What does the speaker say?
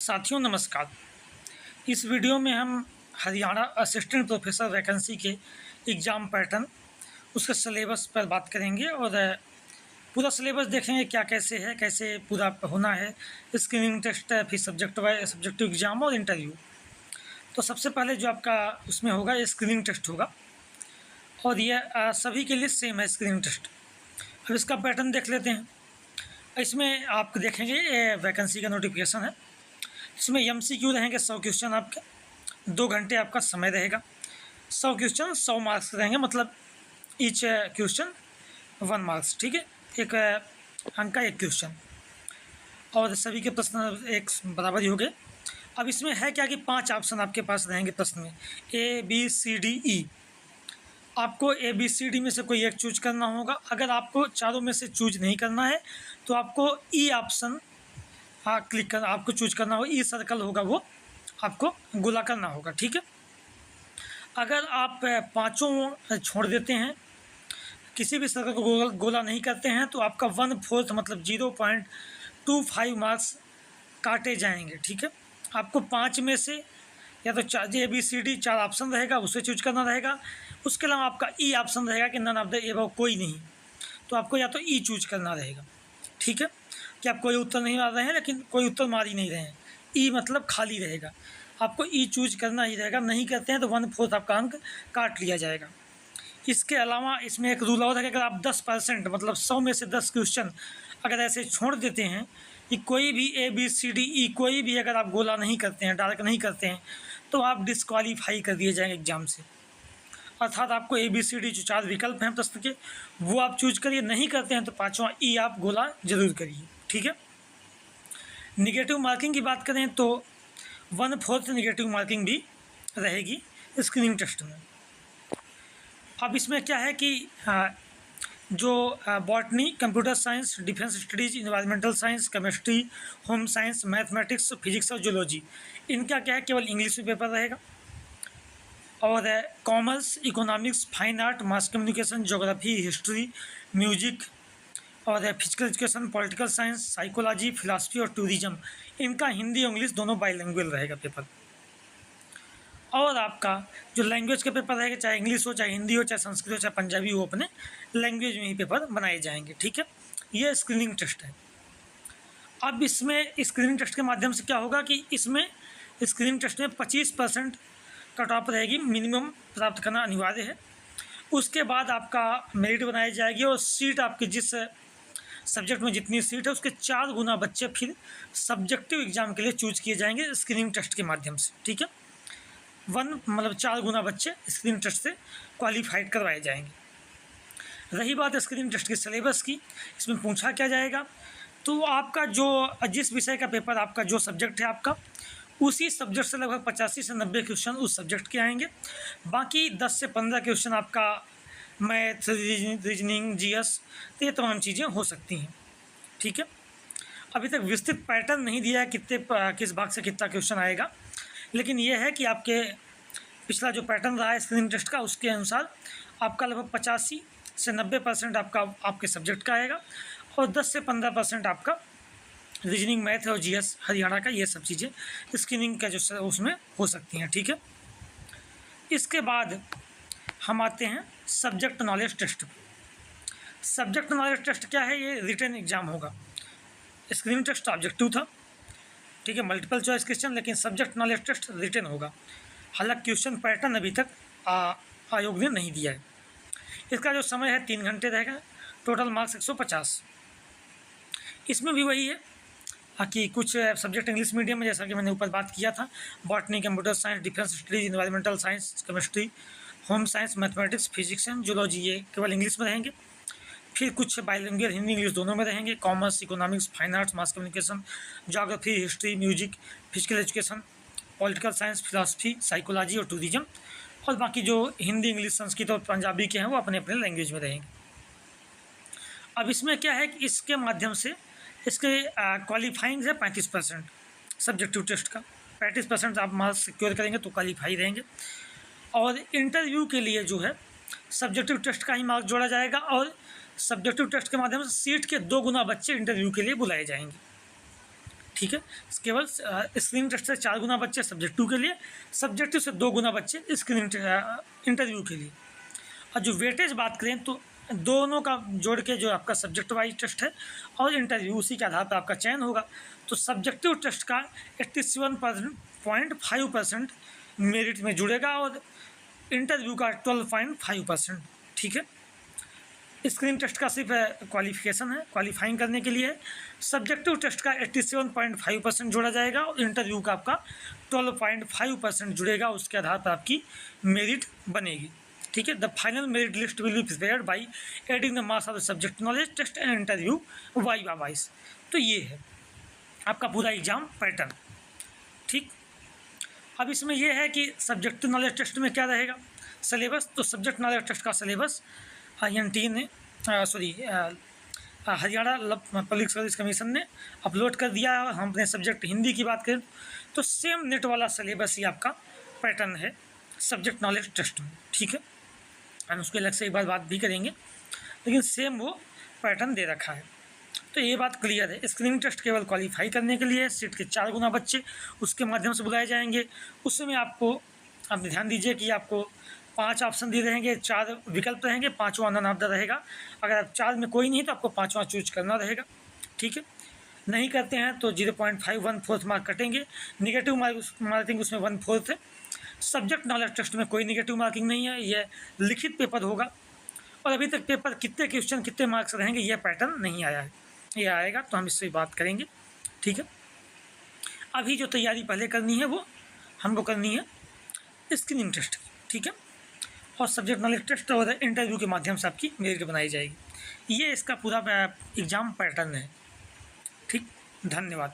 साथियों नमस्कार। इस वीडियो में हम हरियाणा असिस्टेंट प्रोफेसर वैकेंसी के एग्ज़ाम पैटर्न, उसके सिलेबस पर बात करेंगे और पूरा सिलेबस देखेंगे क्या कैसे है, कैसे पूरा होना है, स्क्रीनिंग टेस्ट, फिर सब्जेक्टिव एग्ज़ाम और इंटरव्यू। तो सबसे पहले जो आपका उसमें होगा ये स्क्रीनिंग टेस्ट होगा और ये सभी के लिए सेम है स्क्रीनिंग टेस्ट। अब इसका पैटर्न देख लेते हैं। इसमें आप देखेंगे ये वैकेंसी का नोटिफिकेशन है। इसमें MCQ रहेंगे 100 क्वेश्चन आपके, 2 घंटे आपका समय रहेगा। 100 क्वेश्चन 100 मार्क्स रहेंगे, मतलब ईच क्वेश्चन 1 मार्क्स, ठीक है, एक अंक का एक क्वेश्चन, और सभी के प्रश्न एक बराबर ही हो गए। अब इसमें है क्या कि 5 ऑप्शन आपके पास रहेंगे प्रश्न में, ABCDE। आपको ABCD में से कोई एक चूज करना होगा। अगर आपको चारों में से चूज नहीं करना है तो आपको E ऑप्शन क्लिक करना, आपको चूज करना होगा। ई सर्कल होगा वो आपको गोला करना होगा, ठीक है। अगर आप पांचों छोड़ देते हैं, किसी भी सर्कल को गोला नहीं करते हैं, तो आपका 1/4 मतलब 0.25 मार्क्स काटे जाएंगे, ठीक है। आपको 5 में से या तो ABCD 4 ऑप्शन रहेगा, उसे चूज करना रहेगा। उसके अलावा आपका ई ऑप्शन रहेगा कि नन ऑफ द एबव, कोई नहीं, तो आपको या तो ई चूज करना रहेगा, ठीक है। कि आप कोई उत्तर नहीं मार रहे हैं लेकिन कोई उत्तर मार ही नहीं रहे हैं, ई मतलब खाली रहेगा, आपको ई चूज करना ही रहेगा। नहीं करते हैं तो 1/4 आपका अंक काट लिया जाएगा। इसके अलावा इसमें एक रूल और है कि अगर आप 10% मतलब 100 में से 10 क्वेश्चन अगर ऐसे छोड़ देते हैं कि कोई भी ABCDE कोई भी अगर आप गोला नहीं करते हैं, डार्क नहीं करते हैं, तो आप डिस्क्वालीफाई कर दिए जाएंगे एग्जाम से। अर्थात आपको ABCD जो 4 विकल्प हैं प्रश्न के, वो आप चूज करिए। नहीं करते हैं तो 5वां ई आप गोला जरूर करिए, ठीक है। निगेटिव मार्किंग की बात करें तो 1/4 निगेटिव मार्किंग भी रहेगी स्क्रीनिंग टेस्ट में। अब इसमें क्या है कि जो botany, computer science, defence studies, environmental science, chemistry, home science, mathematics, physics और जूलॉजी, इनका क्या है केवल इंग्लिश में पेपर रहेगा। और commerce, economics, fine art, mass communication, geography, history, music और physical education, political science, psychology, philosophy और टूरिज्म, इनका हिंदी और इंग्लिश दोनों बाइलिंगुअल रहेगा पेपर। और आपका जो लैंग्वेज का पेपर रहेगा, चाहे इंग्लिश हो, चाहे हिंदी हो, चाहे संस्कृत हो, चाहे पंजाबी हो, अपने लैंग्वेज में ही पेपर बनाए जाएंगे, ठीक है। ये स्क्रीनिंग टेस्ट है। अब इसमें स्क्रीनिंग टेस्ट के माध्यम से क्या होगा कि इसमें स्क्रीनिंग टेस्ट में 25% कट ऑफ रहेगी, मिनिमम प्राप्त करना अनिवार्य है। उसके बाद आपका मेरिट बनाई जाएगी और सीट आपकी जिस सब्जेक्ट में जितनी सीट है उसके 4 गुना बच्चे फिर सब्जेक्टिव एग्जाम के लिए चूज किए जाएंगे स्क्रीनिंग टेस्ट के माध्यम से, ठीक है। 4 गुना बच्चे स्क्रीनिंग टेस्ट से क्वालिफाइड करवाए जाएंगे। रही बात स्क्रीनिंग टेस्ट के सिलेबस की, इसमें पूछा क्या जाएगा, तो आपका जो जिस विषय का पेपर, आपका जो सब्जेक्ट है आपका, उसी सब्जेक्ट से लगभग 85 से 90 क्वेश्चन उस सब्जेक्ट के आएंगे। बाकी 10 से 15 क्वेश्चन आपका मैथ, रीजनिंग, GS, तो ये तमाम चीज़ें हो सकती हैं, ठीक है। अभी तक विस्तृत पैटर्न नहीं दिया है किस भाग से कितना क्वेश्चन आएगा, लेकिन ये है कि आपके पिछला जो पैटर्न रहा है स्क्रीनिंग टेस्ट का, उसके अनुसार आपका लगभग 85 से 90% आपके सब्जेक्ट का आएगा और 10 से 15% आपका रीजनिंग, मैथ और GS हरियाणा का, ये सब चीज़ें स्क्रीनिंग का जो उसमें हो सकती हैं, ठीक है। इसके बाद हम आते हैं subject knowledge test. Subject knowledge test क्या है, ये रिटन एग्जाम होगा। स्क्रीनिंग टेस्ट ऑब्जेक्टिव था, ठीक है, मल्टीपल चॉइस क्वेश्चन, लेकिन सब्जेक्ट नॉलेज टेस्ट रिटन होगा। हालांकि क्वेश्चन पैटर्न अभी तक आयोग ने नहीं दिया है। इसका जो समय है 3 घंटे रहेगा, टोटल मार्क्स 150। इसमें भी वही है कि कुछ सब्जेक्ट इंग्लिश मीडियम में, जैसा कि मैंने ऊपर बात किया था, botany, computer science, defence studies, environmental science, chemistry, home science, mathematics, physics and zoology, ये केवल इंग्लिश में रहेंगे। फिर कुछ बाइलिंगुअल हिंदी इंग्लिश दोनों में रहेंगे। कॉमर्स, इकोनॉमिक्स, फाइन आर्ट्स, मास communication, geography, history, music, physical education, political science, philosophy, psychology और टूरिज्म, और बाकी जो हिंदी, इंग्लिश, संस्कृत और पंजाबी के हैं वो अपने अपने लैंग्वेज में रहेंगे। अब इसमें क्या है कि इसके माध्यम से इसके क्वालिफाइंग है 35% सब्जेक्टिव टेस्ट का, 35% आप मार्क्स सिक्योर करेंगे तो क्वालिफाई रहेंगे। और इंटरव्यू के लिए जो है सब्जेक्टिव टेस्ट का ही मार्क्स जोड़ा जाएगा और सब्जेक्टिव टेस्ट के माध्यम से सीट के 2 गुना बच्चे इंटरव्यू के लिए बुलाए जाएंगे, ठीक है। केवल स्क्रीनिंग टेस्ट से 4 गुना बच्चे सब्जेक्ट 2 के लिए, सब्जेक्टिव से 2 गुना बच्चे स्क्रीनिंग इंटरव्यू के लिए। और जो वेटेज बात करें तो दोनों का जोड़ के जो आपका सब्जेक्ट वाइज टेस्ट है और इंटरव्यू, उसी के आधार पर आपका चयन होगा। तो सब्जेक्टिव टेस्ट का 87.5% मेरिट में जुड़ेगा और इंटरव्यू का 12.5%। ठीक है। स्क्रीन टेस्ट का सिर्फ क्वालिफिकेशन है, क्वालिफाइंग करने के लिए है। सब्जेक्टिव टेस्ट का 87.5% जोड़ा जाएगा और इंटरव्यू का आपका 12.5% जुड़ेगा, उसके आधार पर आपकी मेरिट बनेगी। ठीक है। The final merit list will be prepared by adding the marks of the subject knowledge test and interview viva wise. तो ये है आपका पूरा एग्जाम पैटर्न। ठीक। अब इसमें यह है कि सब्जेक्ट नॉलेज टेस्ट में क्या रहेगा सिलेबस। तो सब्जेक्ट नॉलेज टेस्ट का सिलेबस INT ने हरियाणा पब्लिक सर्विस कमीशन ने अपलोड कर दिया है। हम अपने सब्जेक्ट हिंदी की बात करें तो सेम नेट वाला सिलेबस ही आपका पैटर्न है सब्जेक्ट नॉलेज टेस्ट में। ठीक है। हम उसके अलग से एक बार बात भी करेंगे, लेकिन सेम वो पैटर्न दे रखा है। तो ये बात क्लियर है। स्क्रीनिंग टेस्ट केवल क्वालिफाई करने के लिए, सीट के 4 गुना बच्चे उसके माध्यम से बुलाए जाएंगे। उसमें आपको आप ध्यान दीजिए कि आपको 5 ऑप्शन दिए रहेंगे, 4 विकल्प रहेंगे, 5वां नन ऑफ द रहेगा। अगर आप 4 में कोई नहीं तो आपको 5वां चूज करना रहेगा। ठीक है। नहीं करते हैं तो 0.5 1/4 मार्क कटेंगे। निगेटिव मार्किंग उसमें 1/4 है। सब्जेक्ट नॉलेज टेस्ट में कोई निगेटिव मार्किंग नहीं है, यह लिखित पेपर होगा। और अभी तक पेपर कितने क्वेश्चन कितने मार्क्स रहेंगे यह पैटर्न नहीं आया है, यह आएगा तो हम इससे बात करेंगे। ठीक है। अभी जो तैयारी पहले करनी है वो हमको करनी है स्क्रीनिंग टेस्ट की। ठीक है। और सब्जेक्ट नॉलेज टेस्ट और इंटरव्यू के माध्यम से आपकी मेरिट बनाई जाएगी। ये इसका पूरा एग्ज़ाम पैटर्न है। ठीक। धन्यवाद।